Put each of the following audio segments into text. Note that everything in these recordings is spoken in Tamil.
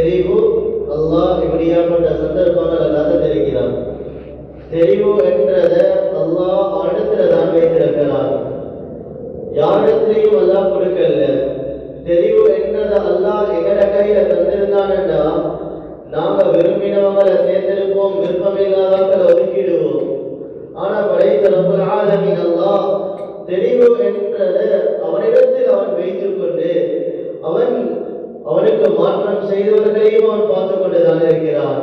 தெரிவு அல்லாஹ் இப்படியாப்பட்ட சந்தர்ப்பங்கள் அல்லாத தெரிகிறான். தெரிவு என்றத அல்லாஹ் அவனிடத்துல தான் வைத்திருக்கிறான், யாரிடத்திலையும் அல்லாஹ் கொடுக்கல. தெரிவு என்றத அல்லாஹ் எங்கட கையில தந்திருந்தான்டா நாங்க விரும்பினவங்களை சேர்ந்திருப்போம், விருப்பமில்லாதவங்களை ஒதுக்கிடுவோம். ஆனா படைத்த ரப்பல் ஆலமீன் அல்லாஹ் தெரிவு என்றத அவனிடத்தில் அவன் வைத்துக் கொண்டு அவனுக்கு மாற்றம் செய்தவர்களையும் அவன் பார்த்து கொண்டுதான் இருக்கிறான்.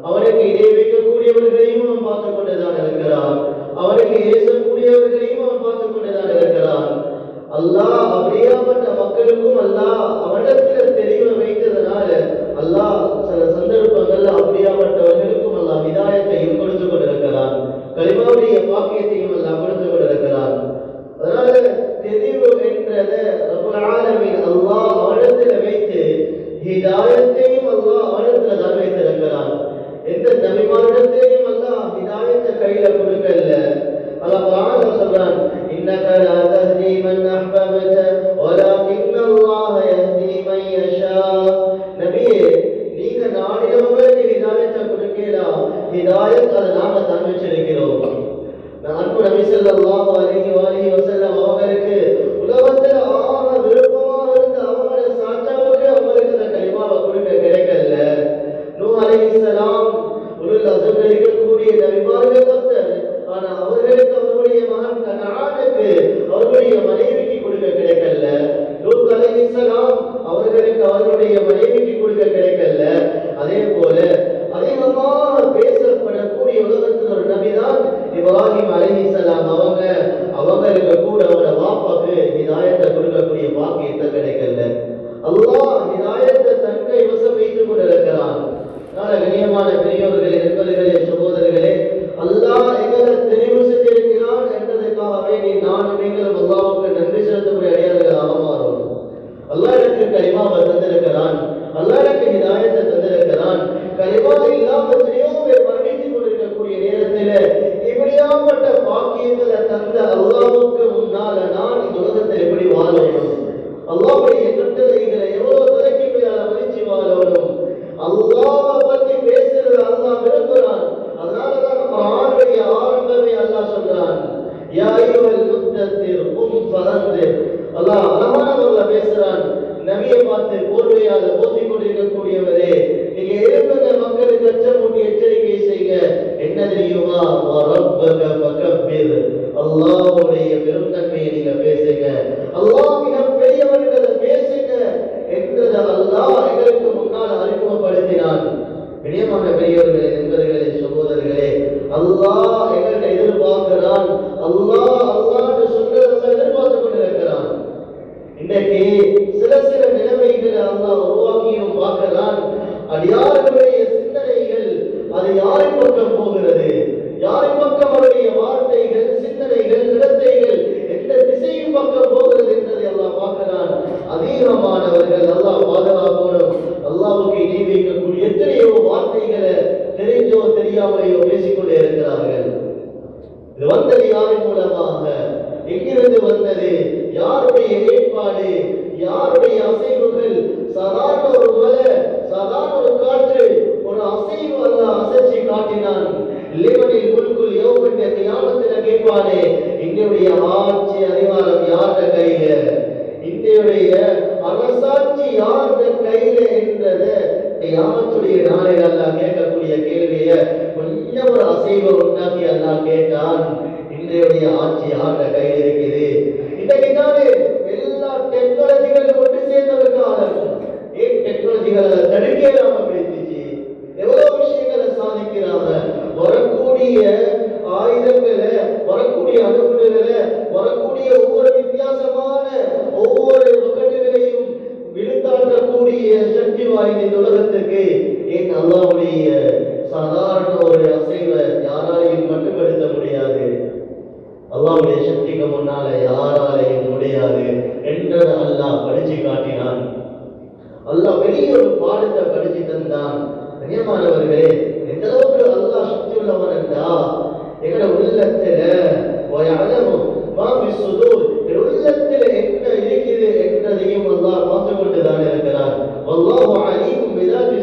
அவனுக்கு இடை வைக்கக்கூடியவர்களையும் அவன் பார்த்து கொண்டுதான் இருக்கிறான். அவனுக்கு ஏசக்கூடியவர்களையும் அவன் பார்த்து கொண்டுதான் இருக்கிறான். அல்லாஹ் அப்படியாப்பட்ட மக்களுக்கும் அல்லாஹ் அவனிடத்தில் தெரிவை வைத்ததனால அல்லாஹ் சில சந்தர்ப்பங்கள்ல அப்படியாப்பட்டவர்களுக்கும் அல்லாஹ் ஹிதாயத்தையும் கொடுத்து கொண்டிருக்கிறான், கலிமாவுடைய பாக்கியத்தையும் அல்லாஹ் கொடுத்து கொண்டிருக்கிறான். அதனால தெரிவு என்றத ரப்பல் ஆலமீன் அல்லாஹ் அவனிடத்தில் வைத்து ஹிதாயத்தையும் அல்லாஹ் அவனிடத்துல தான் வைத்திருக்கிறான். எந்த நபிமாரிடத்திலையும் அல்லாஹ் ஹிதாயத்தை கையில கொடுக்கல. அல்லாஹ் குர்ஆன்ல சொல்றான், இன்னக லா தஹ்தி மன் அஹ்பப்த வலக்கின் அல்லாஹ் யஹ்தி மன் யஷா. நபியே, நீங்க நாடியவங்களுக்கு ஹிதாயத்தை கொடுக்கலாம், ஹிதாயத் அதை நாம தான் வச்சிருக்கிறோம். அன்பு நபி ஸல்லல்லாஹு அலைஹி வஸல்லம் அவங்களுக்கு உலகத்துல ஆக விருப்பமாக இருந்த அவங்களுடைய சாட்சாவுக்கு அவங்களுக்கு அந்த கலிமாவை கொடுக்க கிடைக்கல. நூஹ் அலைஹிஸ்ஸலாம் உலுல் அஸ்ம் இருக்கக்கூடிய நபிமார்கள் ஒருத்தர். ஆனா அவர்களுக்கு அவருடைய மகன் கனானுக்கு அவருடைய மனைவிக்கு கொடுக்க கிடைக்கல. லூத் அலைஹிஸ்ஸலாம் அவர்களுக்கு அவருடைய மனைவிக்கு கொடுக்க கிடைக்கல. அதே போல அதிகமாக பேசப்படக்கூடிய உலகத்தில் ஒரு நபிதான் இப்ராஹிம் அலைஹிஸ்ஸலாம். அவங்களுக்கு கூட அவரோட வாப்பாக்கு ஹிதாயத்தை கொடுக்கக்கூடிய பாக்கியத்தை கிடைக்கல. அல்லாஹ் ஹிதாயத்தை தன் கை வசம் வைத்துக் கொண்டிருக்கிறான். கண்ணியமான பெரியோர்களே, நண்பர்களே, சகோதரர்களே, அல்லாஹ் எங்களை தெரிவு செஞ்சிருக்கிறான் என்றதுக்காகவே நானும் நீங்களும் அல்லாஹ்வுக்கு நன்றி செலுத்தக்கூடிய அடியார்களாக மாறும். அல்லாஹ் எனக்கு கலிமாவை தந்திருக்கிறான், அல்லாஹ் எனக்கு ஹிதாயத்தை தந்திருக்கிறான். கலிமா இல்லாம எத்தனையோ பேர் மரணித்துக் கொண்டிருக்கக்கூடிய நேரத்தில் இப்படியாப்பட்ட பாக்கியங்களை தந்த அல்லாஹ்வுக்கு முன்னால நான் இந்த உலகத்தில் எப்படி வாழணும், அல்லாஹ்வுடைய கட்டளைகளை எவ்வளவு தலைக்கு மேல மதிச்சு வாழணும், அல்லாஹ்வை பத்தி பேசுறது அல்லாஹ் விரும்புகிறான். அதனாலதான் குர்ஆனுடைய ஆரம்பமே அல்லாஹ் சொல்றான், யா அய்யுஹல் முத்தத்திர் கும் ஃபஅன்திர். அல்லாஹ் அழகானவர்கள பேசுறான், நபியை பார்த்து போர்வையால போத்திக் கொண்டிருக்கக்கூடியவரே, நீங்க எழுப்புங்க, மக்களுக்கு அச்சமூட்டி எச்சரிக்கை செய்யுங்க. என்ன தெரியுமா, ரப்பக ஃபகப்பிர், அல்லாஹ்வுடைய பெருந்தன்மையை நீங்க பேசுங்க, அல்லாஹ் மிக பெரியவர்களை பேசுங்க என்றது அல்லாஹ் எங்களுக்கு முன்னால் அறிமுகப்படுத்தினான். பிரியமான பெரியவர்களே, நண்பர்களே, சகோதரர்களே, அல்லாஹ் எங்களை எதிர்பார்க்கிறான். அல்லாஹ் அல்லாஹ்னு சொல்றதை எதிர்பார்த்து கொண்டிருக்கிறான். இன்றைக்கு சில நிலைமைகளை அல்லாஹ் உருவாக்கியும் பார்க்கிறான். அடியார்களுடைய சிந்தனைகள் அது யாரின் பக்கம் போகிறது, யாரின் பக்கம் அவருடைய வார்த்தைகள், சிந்தனைகள், நடத்தைகள் எந்த திசையின் பக்கம் போகிறது என்பதை அல்லாஹ் பார்க்கிறான். அதிகமானவர்கள் அல்லாஹ் பாதுகாக்கணும், அல்லாஹ்வுக்கு இணை வைக்கக்கூடிய எத்தனையோ வார்த்தைகளை தெரிஞ்சோ தெரியாமலையோ பேசிக்கொண்டே இருக்கிறார்கள். இது வந்தது யாரின் மூலமாக, எங்கிருந்து வந்தது, யாருடைய ஏற்பாடு, யாருடைய அசைவுகள்? சாதாரண ஒரு மலை, சாதாரண ஒரு காற்று, ஒரு அசைவு அல்லாஹ் அசைச்சு காட்டினான். லிமனில் முல்குல் யௌமன் கியாமத்தில கேட்பானே, இன்றைய ஆட்சி அதிகாரம் யாருடைய கையில, இன்றைய அரசாட்சி யாருடைய கையில என்றத கியாமத்துடைய நாளில் அல்லாஹ் கேட்கக்கூடிய கேள்வியை கொஞ்சம் ஒரு அசைவை உண்டாக்கி அல்லாஹ் கேட்டான். இன்றைய ஆட்சி யாருடைய கையில் இருக்குது? இன்றைக்கு தானே எல்லா டெக்னாலஜிகளும் கொண்டு சேர்ந்த காலம். ஏன் டெக்னாலஜிகளை தடுக்கலாம பேசிச்சு, எவ்வளவு விஷயங்களை சாதிக்கிறாங்க. வரக்கூடிய ஆயுதங்களை, வரக்கூடிய அணுகுண்டுகளை, வரக்கூடிய ஒவ்வொரு வித்தியாசமான ஒவ்வொரு மக்கள்களையும் விழுத்தாட்டக்கூடிய சக்தி வாய்ந்த இந்த உலகத்துக்கு ஏன் அல்லாஹ்வுடைய சாதாரண ஒரு அசைவை யாராலையும் மட்டுப்படுத்த முடியாது? அல்லாஹ்வுடைய சக்திக்கு முன்னால யாராலையும் முடியாது என்றதை அல்லாஹ் படிச்சு காட்டினான். அல்லாஹ் பெரிய ஒரு பாடத்தை படிச்சு தந்தான். கண்ணியமானவர்களே, எந்த அளவுக்கு அல்லாஹ் சக்தி உள்ளவன் என்றா, எங்களோட உள்ளத்துல உள்ளத்துல என்ன இருக்குது என்றதையும் அல்லாஹ் பார்த்து கொண்டுதான் இருக்கிறான். அல்லாஹ் அலீமும் பிதாத்தி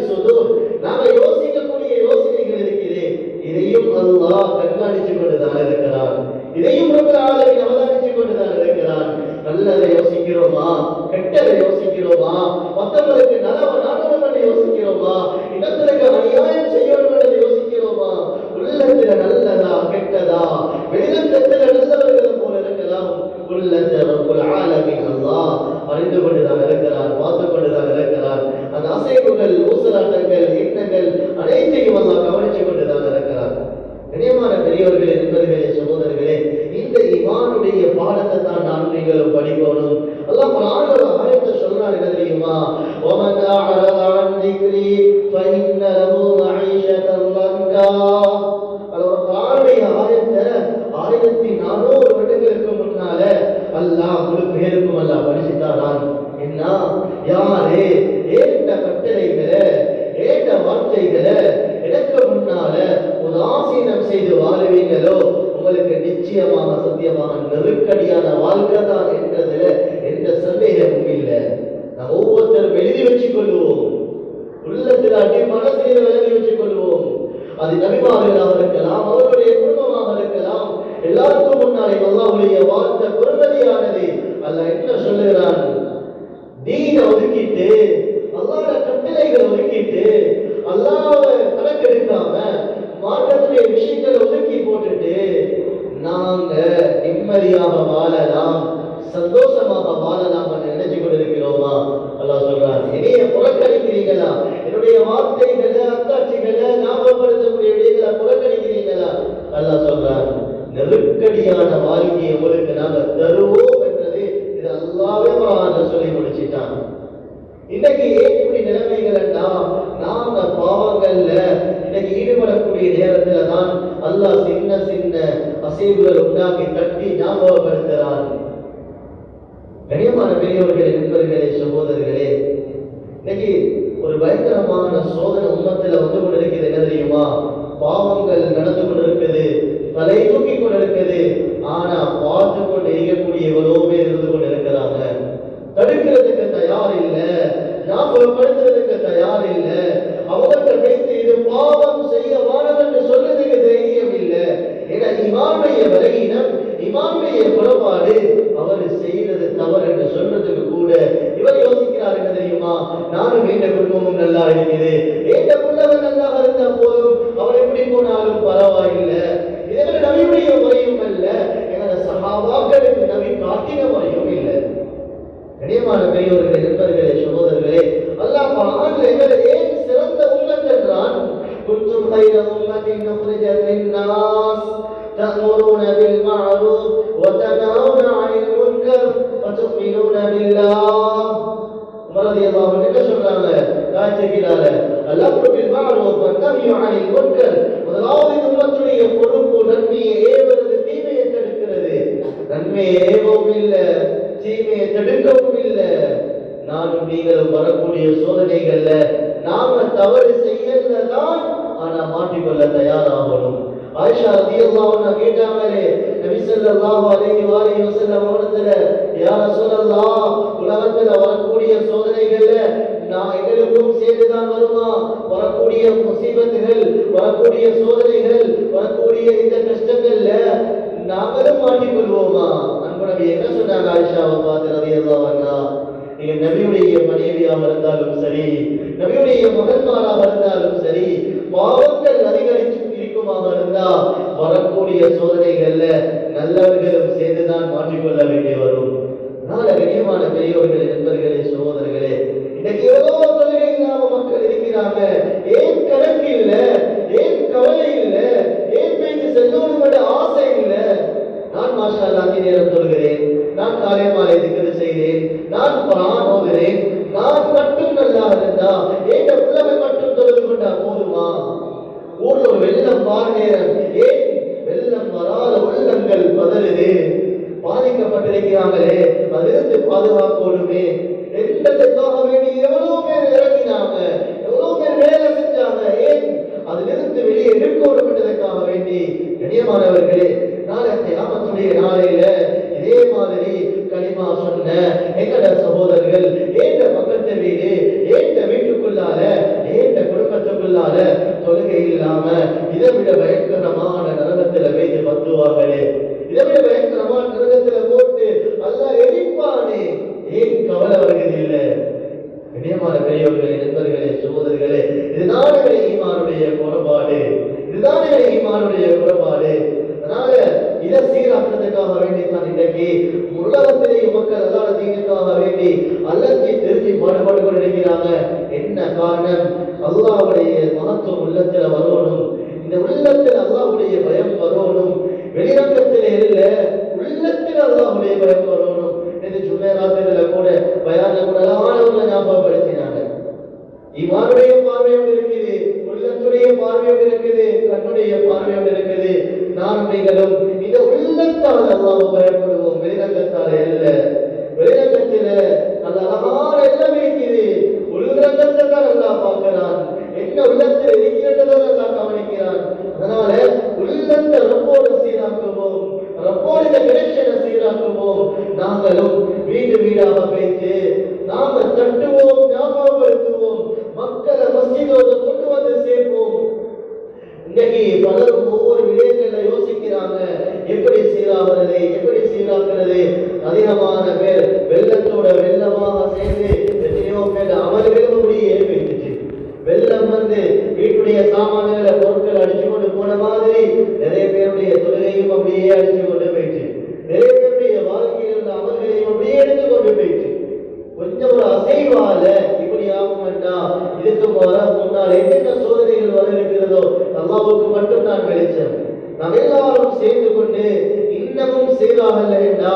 ஊசலாட்டங்கள் எண்ணங்கள் அனைத்தையும் அல்லாஹ் கவனிச்சு கொண்டுதான் இருக்கிறார். கண்ணியமான பெரியவர்களே, நண்பர்களே, சகோதரர்களே, இந்த ஈமானுடைய பாடத்தை தான் நான் நீங்களும் படிக்கணும். அல்லாஹ் குர்ஆன்ல ஆயத்தை சொல்றாரு, என்ன தெரியுமா? வமன் அஅரத அன் ذிக்ரி ஃபஇன்ன லஹு மஈஷத்தன் லங்கா. குர்ஆனுடைய ஆயத்தை 1400 வருடங்களுக்கு முன்னால அல்லாஹ் முழு பேருக்கும் அல்லாஹ் படிச்சுட்டாரான். என்ன யாரே ஏற்ற கட்டளைகளை ஏற்ற வார்த்தைகளை எனக்கு முன்னால உதாசீனம் செய்து வாழுவீங்களோ உங்களுக்கு நிச்சயமாக சத்தியமாக நெருக்கடியான வாழ்க்கை தான் என்றதுல எந்த சந்தேகமும் இல்லை. நாம் ஒவ்வொருத்தரும் எழுதி வச்சுக் கொள்வோம், உள்ளத்தில் அடி மனசில் விலகி வச்சுக் கொள்வோம். அது நபிமார்களாக இருக்கலாம், அவர்களுடைய குடும்பமாக இருக்கலாம். எல்லாருக்கும் முன்னாலே அல்லாஹ்வுடைய வார்த்தை பெருமதியானது. அல்லாஹ் என்ன சொல்லுகிறான்? தீனை ஒதுக்கிட்டு அல்லாஹ்வுடைய கட்டளைகளை ஒதுக்கிட்டு அல்லாஹ்வை கணக்கெடுக்காம மார்க்கத்துடைய விஷயங்களை ஒதுக்கி போட்டுட்டு நாங்க நிம்மதியாக வாழலாம், சந்தோஷமாக வாழலாம் நினைச்சு கொண்டிருக்கிறோமா? அல்லாஹ் சொல்றான், என்னைய புறக்கணிக்கிறீங்களா? என்னுடைய வார்த்தைகளை அத்தாட்சிகளை ஞாபகப்படுத்தக்கூடிய விடயங்களை புறக்கணிக்கிறீங்களா? அல்லாஹ் சொல்றான், நெருக்கடியான வாழ்க்கையை உங்களுக்கு நாங்க தருவோம் என்றது இது அல்லாஹ்வே குர்ஆன்ல சொல்லி முடிச்சிட்டான். இன்னைக்கு இப்படி நிலைமைகள்னா நாம பாவங்கள்ல இன்னைக்கு ஈடுபடக்கூடிய நேரத்துல தான் அல்லாஹ் சின்ன சின்ன அசைவுகள் உண்டாக்கி தட்டி ஞாபகப்படுத்துகிறான். கண்ணியமான பெரியவர்களே, நண்பர்களே, சகோதரர்களே, இன்னைக்கு ஒரு பயங்கரமான சோதனை உம்மத்துல வந்து கொண்டிருக்கிறது. என்ன தெரியுமா? பாவங்கள் நடந்து கொண்டிருக்குது, தலை தூக்கி கொண்டிருக்குது. ஆனா பார்த்து கொண்டு இருக்கக்கூடிய எவ்வளோ பேர் இருந்து கொண்டு இருக்கிறாங்க. தடுக்கிறதுக்கு தயார் இல்லை, ஞாபகப்படுத்துறதுக்கு தயார் இல்லை. அவங்கள்ட்ட பேசி இது பாவம் செய்ய வானம் என்று சொல்றதுக்கு தைரியம் இல்லை. ஏன்னா இமானுடைய பலகீனம், இமானுடைய குறைபாடு. அவர் செய்யறது தவறு என்று சொல்றதுக்கு கூட இவர் யோசிக்கிறார். என்ன தெரியுமா? நானும் எந்த குடும்பமும் நல்லா இருக்குது, எந்த குடும்பம் நல்லா இருந்தா போதும், அவர் எப்படி போனாலும் பரவாயில்லை. இதற்கு நபியுடைய முறையும் அல்ல, எங்களோட சஹாபாக்களுக்கு நபி காட்டின முறையும் இல்லை. கண்ணியமான பெரியவர்களே, நண்பர்களே, சகோதரர்களே, அல்லாஹ் குர்ஆன்ல எங்களை ஏன் சிறந்த உம்மத் என்றான்? குன்தும் கைர உம்மத்தின் உக்ரிஜத் லின்னாஸ் தஅமுரூன பில் மஅரூஃப் வ தன்ஹவுன அனில் முன்கர் வ து'மினூன பில்லாஹ். உமர் ரலியல்லாஹு அன்ஹு என்ன சொல்றாங்க? காய்ச்சிக்கிறாங்க, அல்-அம்ரு பில் மஅரூஃப் வ நஹ்யு அனில் முன்கர். முதலாவது உம்மத்துடைய பொறுப்பு நன்மையை ஏவுவது, தீமையை தடுக்கிறது. நன்மையை ஏவவும் இல்லை, தீமையை தடுக்கவும் இல்லை. நானும் நீங்களும் வரக்கூடிய சோதனைகள்ல நாம தவறு செய்யலதான், ஆனா மாற்றிக்கொள்ள தயாராகணும். ஆயிஷா ரலியல்லாஹு அன்ஹா கேட்டாங்களே நபி ஸல்லல்லாஹு அலைஹி வஸல்லம் அவர்களை, யா ரசூலல்லாஹ், உலகத்துல வரக்கூடிய சோதனைகள்ல நான் எங்களுக்கும் சேர்ந்துதான் வருமா? வரக்கூடிய முசீபத்துகள், வரக்கூடிய சோதனைகள், வரக்கூடிய இந்த கஷ்டங்கள்ல நாங்களும் மாட்டிக்கொள்வோமா? அன்பு நபி என்ன சொன்னாங்க? ஆயிஷாவை பார்த்து ரலியல்லாஹு அன்ஹா, நீங்க நபியுடைய மனைவியாக இருந்தாலும் சரி, நபியுடைய மகன்மாராக இருந்தாலும் சரி, பாவங்கள் அதிகரிச்சு இருக்குமாக இருந்தா வரக்கூடிய சோதனைகள்ல நல்லவர்களும் சேர்ந்துதான் மாற்றிக்கொள்ள வேண்டிய வரும். அதனால கண்ணியமான பெரியவர்களே, நண்பர்களே, சகோதரர்களே, இன்னைக்கு எவ்வளவு தொழுகை இல்லாம மக்கள் இருக்கிறாங்க. ஏன் கணக்கு இல்லை, ஏன் கவலை இல்லை, ஏன் பேச்சு செல்லோடு ஆசை இல்லை. நான் மாஷா அல்லாஹ் நேரம் தொழுகிறேன், நான் காலை மாலை திக்ர் செய்கிறேன், நான் குர்ஆன் ஓதுகிறேன், நான் மட்டும் நல்லா இருந்தா ஏன் பிள்ளைகள் மட்டும் தொழுது கொண்டா போதுமா? ஊர்ல ஒரு வெள்ளம் பார் நேரம், ஏன் வெள்ளம் வராத உள்ளங்கள் பதறுது, பாதிக்கப்பட்டிருக்கிறாங்களே, அதிலிருந்து பாதுகாக்கணுமே என்றதுக்காக வேண்டி எவ்வளவு பேர் இறங்கினாங்க, எவ்வளவு பேர் வேலை செஞ்சாங்க. ஏன் அதிலிருந்து வெளியே இருக்கணும் என்றதுக்காக வேண்டி. கண்ணியமானவர்களே, நாளை கியாமத்துடைய நாளையில இதே மாதிரி கலிமா சொன்ன எங்கட சகோதரர்கள் ஏந்த பக்கத்து வீடு, ஏந்த வீட்டுக்குள்ளால, ஏந்த குடும்பத்துக்குள்ளால தொழுகை இல்லாம இதை விட பயங்கரமான நரகத்துல வைத்து பத்துவாங்களே, இதை விட பயங்கரமான நரகத்துல போட்டு அல்லாஹ் எரிப்பானே, ஏன் கவலை வருவதில்லை? கண்ணியமான பெரியவர்களே, நண்பர்களே, சகோதரர்களே, இதுதான் ஈமானுடைய குறைபாடு, இதுதான் ஈமானுடைய குறைபாடு. அதனால இதை சீராக்குறதுக்காக வேண்டி தான் இன்றைக்கு உலகத்திலே மக்கள் அல்லாஹ் தீனுக்காக வேண்டி அல்லாஹ்வை தெரிஞ்சு பாடுபட்டு கொண்டிருக்கிறாங்க. என்ன காரணம்? அல்லாஹ்வுடைய மகத்துவம் உள்ளத்துல வரணும். இந்த உள்ளத்தில் அல்லாஹ்வுடைய பயம் வரணும். வெளிரங்கத்திலே இல்ல, உள்ளத்தில் அல்லாஹ்வுடைய பயம் வரணும். இது ஜுமேராத்தில கூட பயான்ல கூட அழகானவங்களை ஞாபகப்படுத்தினாங்க. ஈமானுடைய பார்வையோடு இருக்குது, உள்ளத்துடைய பார்வையோடு இருக்குது, கண்ணுடைய பார்வையோடு இருக்குது. நான் நீங்களும் இந்த உள்ளத்தால் அல்லாஹ் பயப்படுவோம், வெளிரங்கத்தால் அல்ல. வெளிரங்கத்தில நல்ல அழகான எல்லாம் இருக்குது, உள்ரங்கத்தை தான் அல்லாஹ் பார்க்கிறான். என்ன உள்ளத்தில் இருக்கிறதோ அல்லாஹ் கவனிக்கிறான். அதனால உள்ளத்தை ரப்போடு சீராக்குவோம், ரப்போடு இந்த கனெக்ஷனை சீராக்குவோம். நாங்களும் வீடு வீடாக பேச்சு நாங்கள் தட்டுவோம், ஞாபகப்படுத்துவோம், மக்களை மஸ்ஜிதோடு கொண்டு வந்து சேர்ப்போம். இன்னைக்கு பலரும் ஒவ்வொரு விடயங்களை யோசிக்கிறாங்க, எப்படி சீராகிறது, எப்படி சீராக்குறது. அதிகமான பேர் வெள்ளத்தோட வெள்ளமாக சேர்ந்து எத்தனையோ பேர் அவர்களும் அப்படியே போயிடுச்சு. வெள்ளம் வந்து வீட்டுடைய சாமான்களை பொருட்கள் அடிச்சு கொண்டு போன மாதிரி நிறைய பேருடைய தொழுகையும் அப்படியே அடிச்சு கொண்டு போயிடுச்சு. நிறைய பேருடைய வாழ்க்கையில் இருந்த அவர்களையும் அப்படியே எடுத்து கொண்டு போயிடுச்சு. கொஞ்சம் ஒரு அசைவால இப்படி ஆகும் வேண்டாம். இதுக்கு முன்னால் என்னென்ன சோதனைகள் வர இருக்கிறதோ அல்லாஹ்வுக்கு மட்டும் நான் வெளிச்சம். நாம் எல்லாரும் சேர்ந்து கொண்டு இன்னமும் சீராகலைண்டா,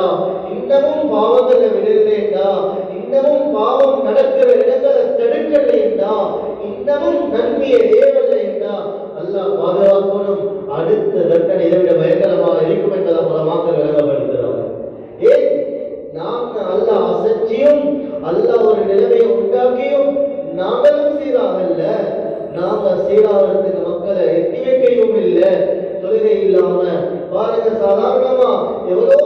இன்னமும் பாவங்களை விடலைண்டா, இன்னமும் பாவம் நடக்கிற இடங்களை தடுக்கலைண்டா, இன்னமும் நன்மையை ஏவலைண்டா, அல்லாஹ் பாதுகாக்கணும். அடுத்த தண்டனை இதை விட பயங்கரமாக இருக்கும் என்பதை பல மக்கள் விளங்கப்படுத்துகிறாங்க. ஏன் நாங்க அல்லாஹ் அசைச்சியும் அல்லாஹ் ஒரு நிலைமையை உண்டாக்கியும் நாங்களும் சீராகல்ல. நாங்க சீராகிறதுக்கு மக்களை எட்டி வைக்கவும் இல்லை. தொழுகை இல்லாம பாருங்க, சாதாரணமா எவ்வளோ